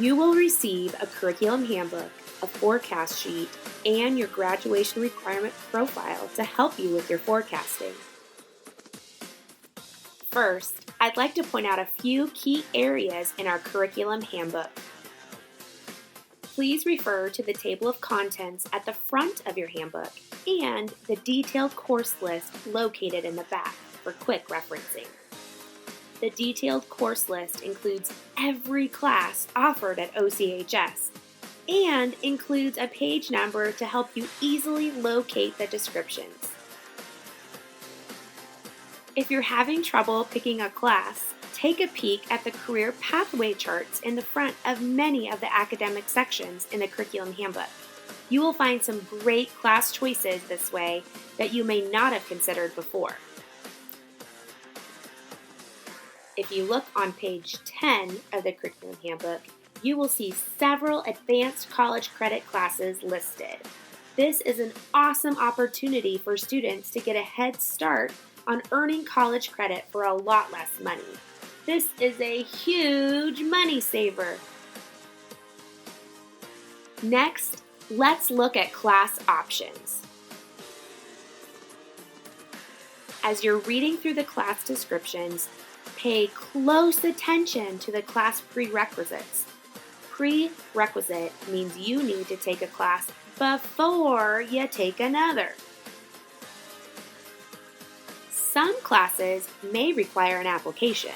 You will receive a curriculum handbook, a forecast sheet, and your graduation requirement profile to help you with your forecasting. First, I'd like to point out a few key areas in our curriculum handbook. Please refer to the table of contents at the front of your handbook and the detailed course list located in the back for quick referencing. The detailed course list includes every class offered at OCHS and includes a page number to help you easily locate the descriptions. If you're having trouble picking a class, take a peek at the career pathway charts in the front of many of the academic sections in the curriculum handbook. You will find some great class choices this way that you may not have considered before. If you look on page 10 of the curriculum handbook, you will see several advanced college credit classes listed. This is an awesome opportunity for students to get a head start on earning college credit for a lot less money. This is a huge money saver. Next, let's look at class options. As you're reading through the class descriptions, pay close attention to the class prerequisites. Prerequisite means you need to take a class before you take another. Some classes may require an application.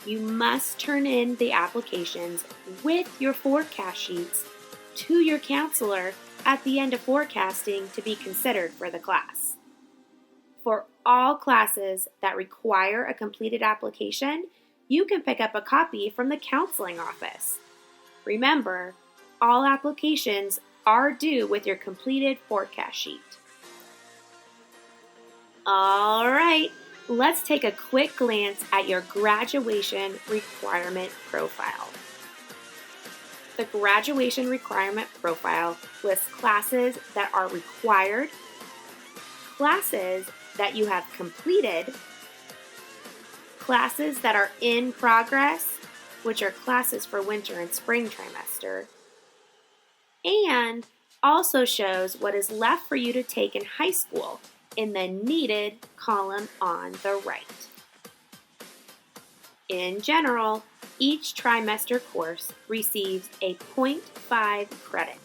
You must turn in the applications with your forecast sheets to your counselor at the end of forecasting to be considered for the class. For all classes that require a completed application, you can pick up a copy from the counseling office. Remember, all applications are due with your completed forecast sheet. All right, let's take a quick glance at your graduation requirement profile. The graduation requirement profile lists classes that are required, classes that you have completed, classes that are in progress, which are classes for winter and spring trimester, and also shows what is left for you to take in high school in the needed column on the right. In general, each trimester course receives a 0.5 credit,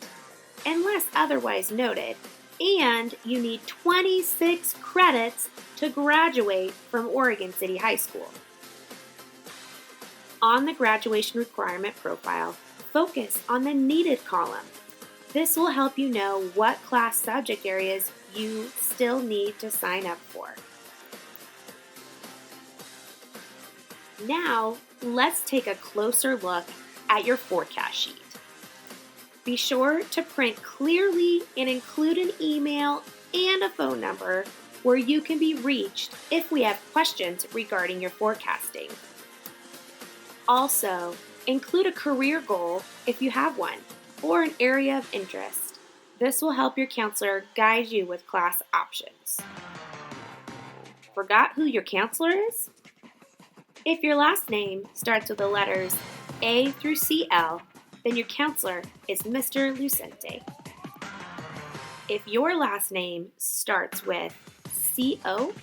unless otherwise noted, and you need 26 credits to graduate from Oregon City High School. On the graduation requirement profile, focus on the needed column. This will help you know what class subject areas you still need to sign up for. Now, let's take a closer look at your forecast sheet. Be sure to print clearly and include an email and a phone number where you can be reached if we have questions regarding your forecasting. Also, include a career goal if you have one, or an area of interest. This will help your counselor guide you with class options. Forgot who your counselor is? If your last name starts with the letters A through CL, then your counselor is Mr. Lucente. If your last name starts with CO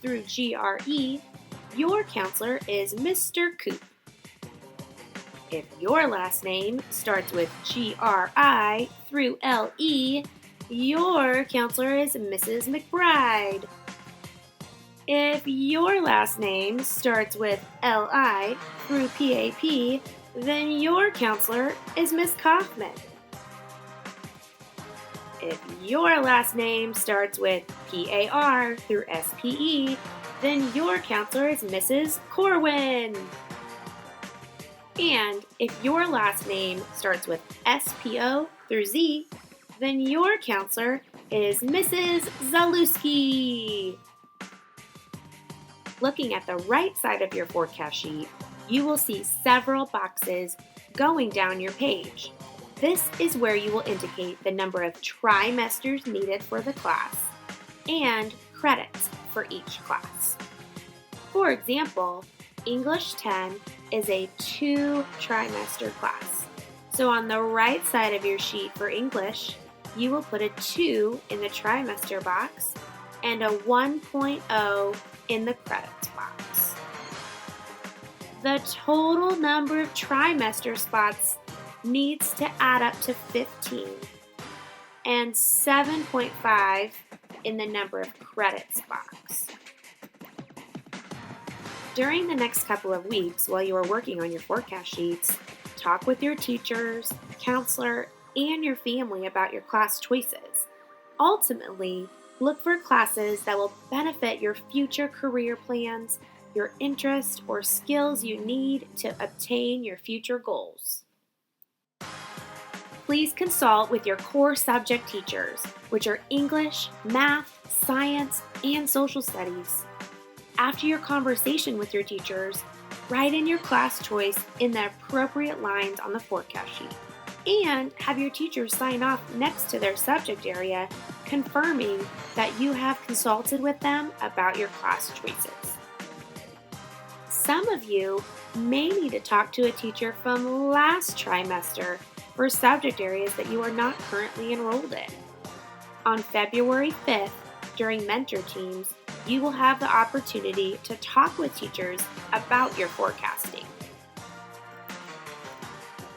through GRE, your counselor is Mr. Coop. If your last name starts with GRI through LE, your counselor is Mrs. McBride. If your last name starts with LI through PAP, then your counselor is Miss Kaufman. If your last name starts with PAR through SPE, then your counselor is Mrs. Corwin. And if your last name starts with SPO through Z, then your counselor is Mrs. Zalewski. Looking at the right side of your forecast sheet, you will see several boxes going down your page. This is where you will indicate the number of trimesters needed for the class and credits for each class. For example, English 10 is a 2-trimester class, So on the right side of your sheet for English, you will put a 2 in the trimester box and a 1.0 in the credits box. The total number of trimester spots needs to add up to 15 and 7.5 in the number of credits box. During the next couple of weeks while you are working on your forecast sheets, talk with your teachers, counselor, and your family about your class choices. Ultimately, look for classes that will benefit your future career plans, your interests, or skills you need to obtain your future goals. Please consult with your core subject teachers, which are English, math, science, and social studies. After your conversation with your teachers, write in your class choice in the appropriate lines on the forecast sheet, and have your teachers sign off next to their subject area, confirming that you have consulted with them about your class choices. Some of you may need to talk to a teacher from last trimester for subject areas that you are not currently enrolled in. On February 5th, during mentor teams, you will have the opportunity to talk with teachers about your forecasting.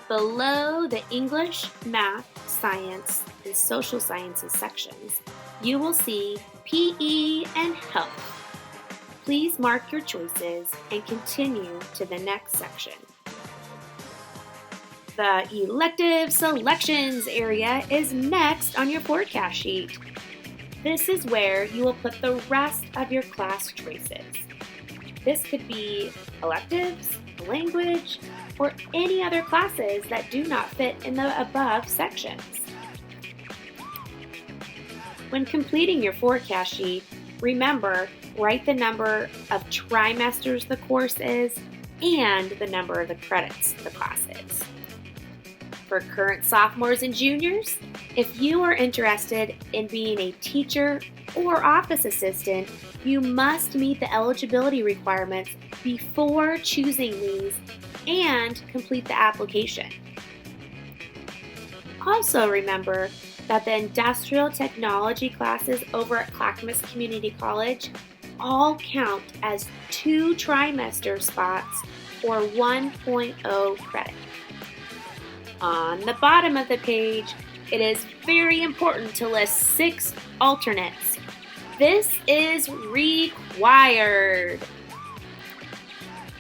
Below the English, math, science, and social sciences sections, you will see PE and health. Please mark your choices and continue to the next section. The elective selections area is next on your forecast sheet. This is where you will put the rest of your class choices. This could be electives, language, or any other classes that do not fit in the above sections. When completing your forecast sheet, remember, write the number of trimesters the course is and the number of the credits the class is. For current sophomores and juniors, if you are interested in being a teacher or office assistant, you must meet the eligibility requirements before choosing these and complete the application. Also remember that the industrial technology classes over at Clackamas Community College all count as 2 trimester spots or 1.0 credit. On the bottom of the page, it is very important to list 6 alternates. This is required.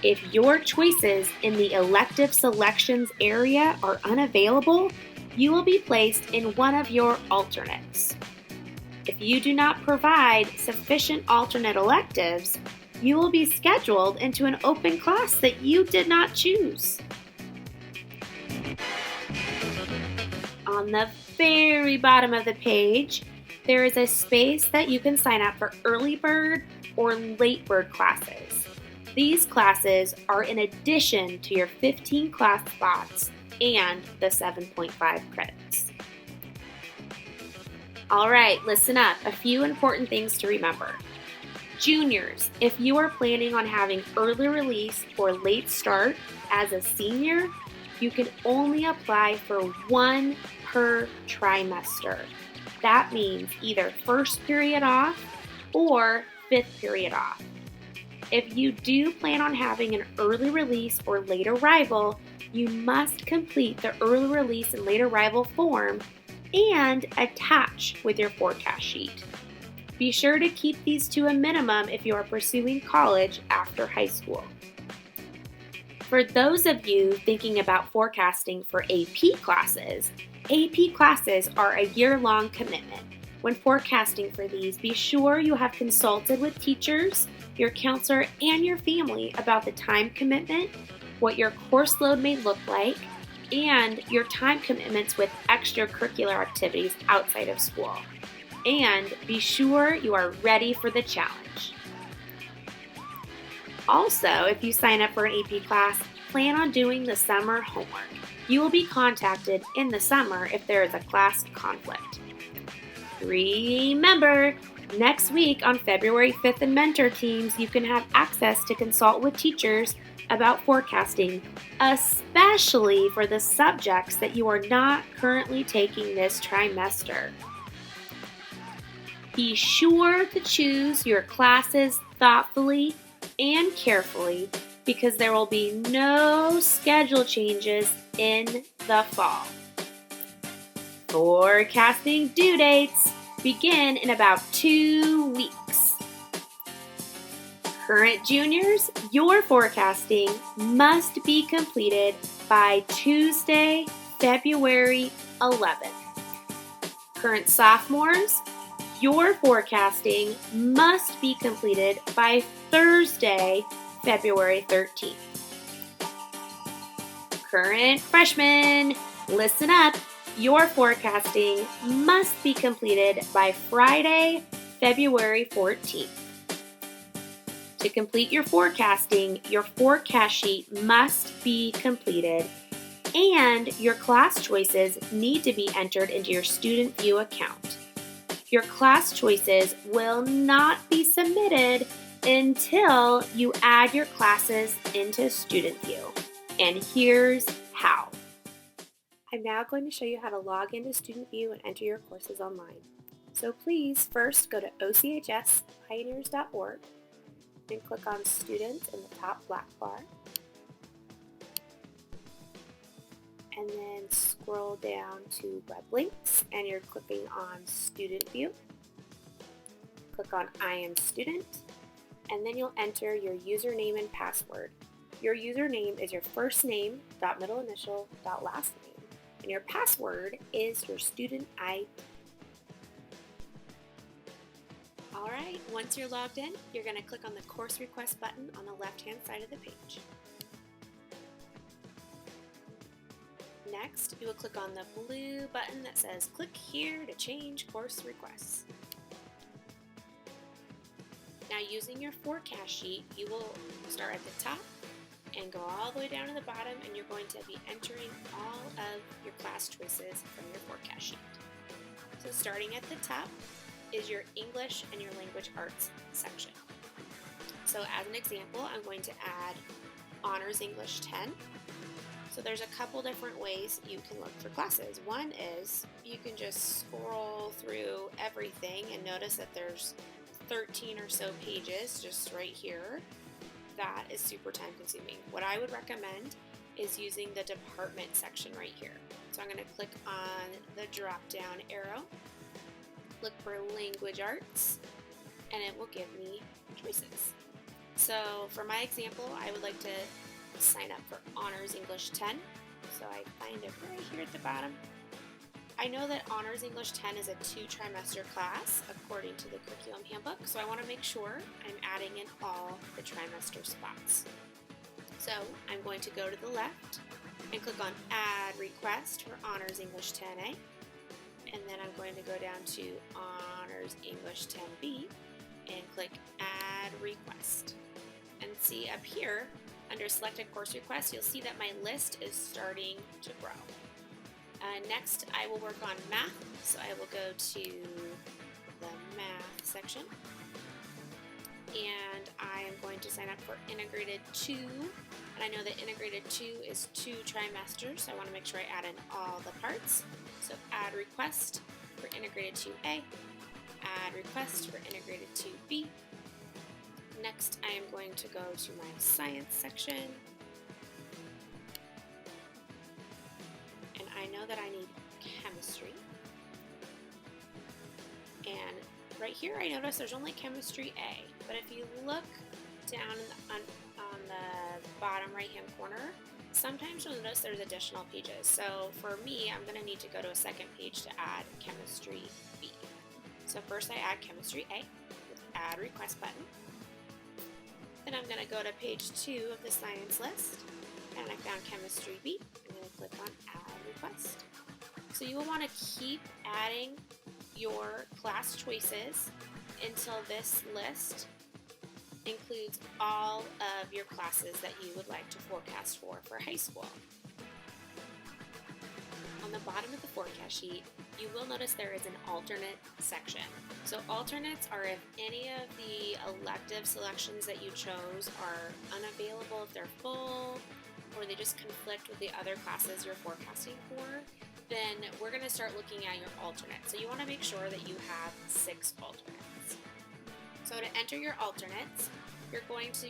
If your choices in the elective selections area are unavailable, you will be placed in one of your alternates. If you do not provide sufficient alternate electives, you will be scheduled into an open class that you did not choose. On the very bottom of the page, there is a space that you can sign up for early bird or late bird classes. These classes are in addition to your 15 class spots and the 7.5 credits. All right, listen up. A few important things to remember. Juniors, if you are planning on having early release or late start as a senior, you can only apply for 1 per trimester. That means either first period off or 5th period off. If you do plan on having an early release or late arrival, you must complete the early release and late arrival form and attach with your forecast sheet. Be sure to keep these to a minimum if you are pursuing college after high school. For those of you thinking about forecasting for AP classes are a year-long commitment. When forecasting for these, be sure you have consulted with teachers, your counselor, and your family about the time commitment, what your course load may look like, and your time commitments with extracurricular activities outside of school. And be sure you are ready for the challenge. Also, if you sign up for an AP class, plan on doing the summer homework. You will be contacted in the summer if there is a class conflict. Remember, next week on February 5th in mentor teams, you can have access to consult with teachers about forecasting, especially for the subjects that you are not currently taking this trimester. Be sure to choose your classes thoughtfully and carefully because there will be no schedule changes in the fall. Forecasting due dates begin in about 2 weeks. Current juniors, your forecasting must be completed by Tuesday, February 11th. Current sophomores, your forecasting must be completed by Thursday, February 13th. Current freshmen, listen up. Your forecasting must be completed by Friday, February 14th. To complete your forecasting, your forecast sheet must be completed and your class choices need to be entered into your Student View account. Your class choices will not be submitted until you add your classes into Student View. And here's how. I'm now going to show you how to log into Student View and enter your courses online. So please first go to OCHSpioneers.org and click on Students in the top black bar. And then scroll down to Web Links and you're clicking on Student View. Click on I am student and then you'll enter your username and password. Your username is your first name, middle initial, last name. And your password is your student ID. Alright, once you're logged in, you're going to click on the course request button on the left-hand side of the page. Next, you will click on the blue button that says click here to change course requests. Now using your forecast sheet, you will start at the top and go all the way down to the bottom and you're going to be entering all of your class choices from your forecast sheet. So starting at the top is your English and your language arts section. So as an example, I'm going to add Honors English 10. So there's a couple different ways you can look for classes. One is you can just scroll through everything and notice that there's 13 or so pages just right here. That is super time consuming. What I would recommend is using the department section right here. So I'm going to click on the drop down arrow, look for language arts, and it will give me choices. So for my example, I would like to sign up for Honors English 10. So I find it right here at the bottom. I know that Honors English 10 is a 2-trimester class according to the curriculum handbook, so I want to make sure I'm adding in all the trimester spots. So I'm going to go to the left and click on Add Request for Honors English 10A, and then I'm going to go down to Honors English 10B and click Add Request. And see up here, under Selected Course Requests, you'll see that my list is starting to grow. Next, I will work on math, so I will go to the math section, and I am going to sign up for Integrated 2, and I know that Integrated 2 is 2 trimesters, so I want to make sure I add in all the parts. So Add Request for Integrated 2A, Add Request for Integrated 2B. Next, I am going to go to my science section. I know that I need chemistry, and right here I notice there's only chemistry A, but if you look down on the bottom right hand corner, sometimes you'll notice there's additional pages. So for me, I'm going to need to go to a second page to add chemistry B. So first I add chemistry A with Add Request button. Then I'm going to go to page 2 of the science list, and I found chemistry B. I'm going to click on Add Request. So you will want to keep adding your class choices until this list includes all of your classes that you would like to forecast for high school. On the bottom of the forecast sheet, you will notice there is an alternate section. So alternates are if any of the elective selections that you chose are unavailable, if they're full, or they just conflict with the other classes you're forecasting for, then we're going to start looking at your alternates. So you want to make sure that you have 6 alternates. So to enter your alternates, you're going to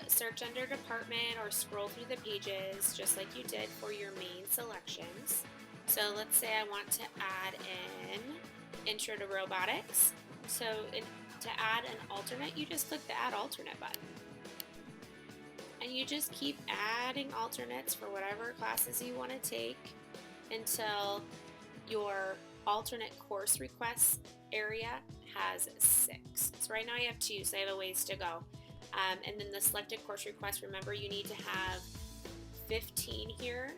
search under department or scroll through the pages just like you did for your main selections. So let's say I want to add in Intro to Robotics. So to add an alternate, you just click the Add Alternate button. And you just keep adding alternates for whatever classes you want to take until your alternate course requests area has 6. So right now you have 2, so I have a ways to go. And then the selected course request, remember you need to have 15 here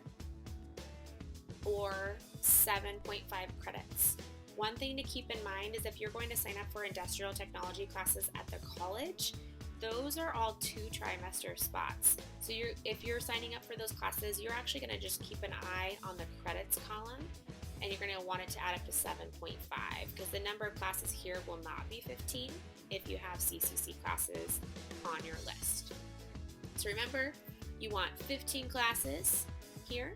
or 7.5 credits. One thing to keep in mind is if you're going to sign up for industrial technology classes at the college, those are all 2 trimester spots. So if you're signing up for those classes, you're actually going to just keep an eye on the credits column, and you're going to want it to add up to 7.5 because the number of classes here will not be 15 if you have CCC classes on your list. So remember, you want 15 classes here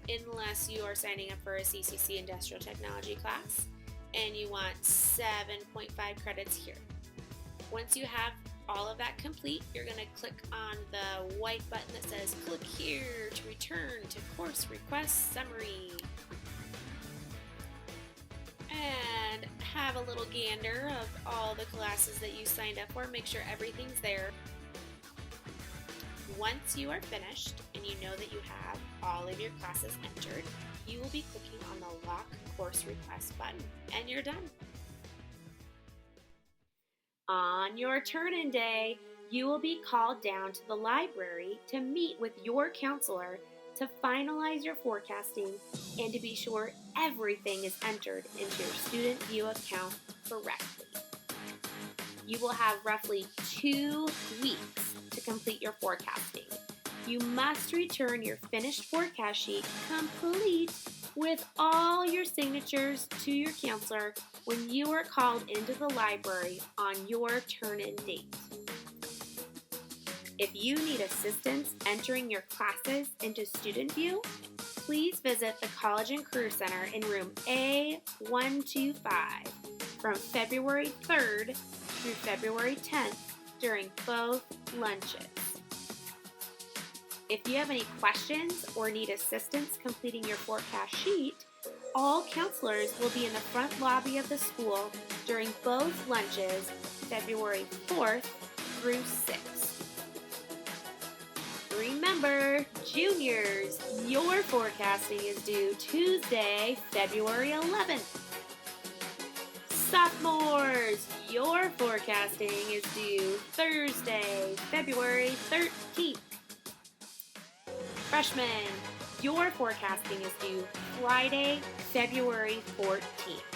unless you are signing up for a CCC industrial technology class, and you want 7.5 credits here. Once you have all of that complete, you're going to click on the white button that says click here to return to course request summary and have a little gander of all the classes that you signed up for. Make sure everything's there. Once you are finished and you know that you have all of your classes entered, you will be clicking on the Lock Course Request button and you're done. On your turn-in day, you will be called down to the library to meet with your counselor to finalize your forecasting and to be sure everything is entered into your student view account correctly. You will have roughly 2 weeks to complete your forecasting. You must return your finished forecast sheet complete with all your signatures to your counselor when you are called into the library on your turn-in date. If you need assistance entering your classes into Student View, please visit the College and Career Center in room A125 from February 3rd through February 10th during both lunches. If you have any questions or need assistance completing your forecast sheet, all counselors will be in the front lobby of the school during both lunches, February 4th through 6th. Remember, juniors, your forecasting is due Tuesday, February 11th. Sophomores, your forecasting is due Thursday, February 13th. Freshmen, your forecasting is due Friday, February 14th.